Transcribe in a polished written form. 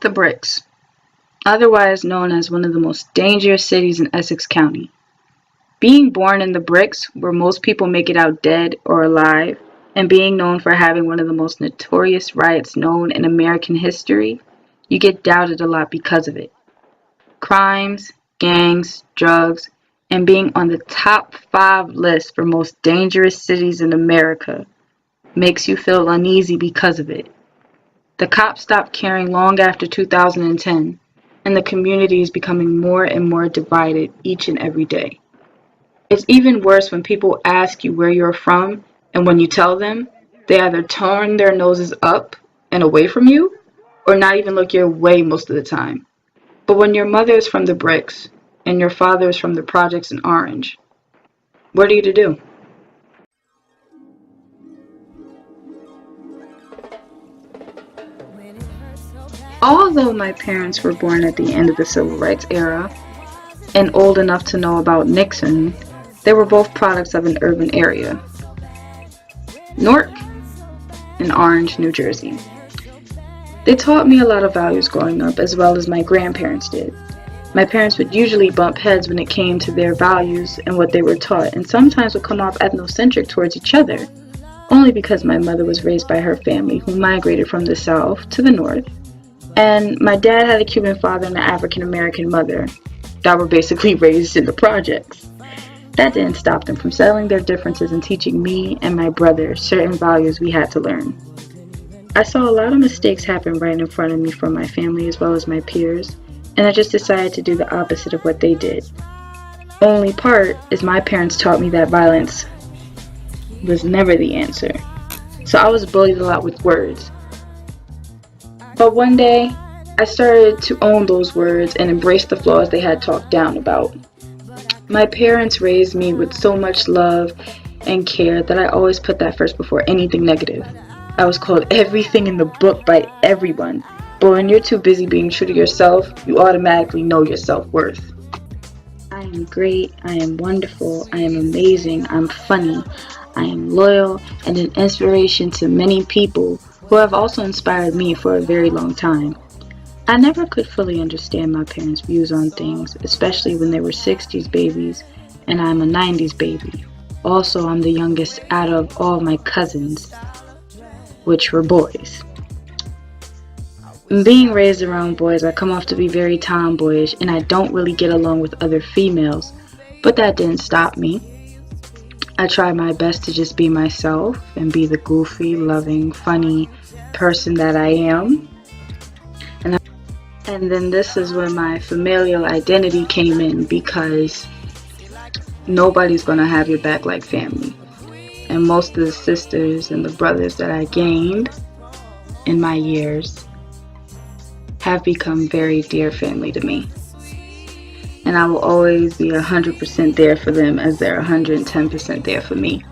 The Bricks, otherwise known as one of the most dangerous cities in Essex County. Being born in the Bricks, where most people make it out dead or alive, and being known for having one of the most notorious riots known in American history, you get doubted a lot because of it. Crimes, gangs, drugs, and being on the top 5 list for most dangerous cities in America makes you feel uneasy because of it. The cops stopped caring long after 2010, and the community is becoming more and more divided each and every day. It's even worse when people ask you where you're from, and when you tell them, they either turn their noses up and away from you, or not even look your way most of the time. But when your mother is from the Bricks, and your father is from the projects in Orange, what are you to do? Although my parents were born at the end of the Civil Rights era, and old enough to know about Nixon, they were both products of an urban area. Newark and Orange, New Jersey. They taught me a lot of values growing up, as well as my grandparents did. My parents would usually bump heads when it came to their values and what they were taught, and sometimes would come off ethnocentric towards each other, only because my mother was raised by her family, who migrated from the South to the North, and my dad had a Cuban father and an African American mother that were basically raised in the projects. That didn't stop them from settling their differences and teaching me and my brother certain values we had to learn. I saw a lot of mistakes happen right in front of me from my family as well as my peers, and I just decided to do the opposite of what they did. Only part is my parents taught me that violence was never the answer. So I was bullied a lot with words. But one day, I started to own those words and embrace the flaws they had talked down about. My parents raised me with so much love and care that I always put that first before anything negative. I was called everything in the book by everyone, but when you're too busy being true to yourself, you automatically know your self-worth. I am great, I am wonderful, I am amazing, I'm funny, I am loyal, and an inspiration to many people who have also inspired me for a very long time. I never could fully understand my parents' views on things, especially when they were 60s babies and I'm a 90s baby. Also, I'm the youngest out of all of my cousins, which were boys. Being raised around boys, I come off to be very tomboyish and I don't really get along with other females, but that didn't stop me. I tried my best to just be myself and be the goofy, loving, funny person that I am. And then this is when my familial identity came in, because nobody's going to have your back like family. And most of the sisters and the brothers that I gained in my years have become very dear family to me. And I will always be 100% there for them as they're 110% there for me.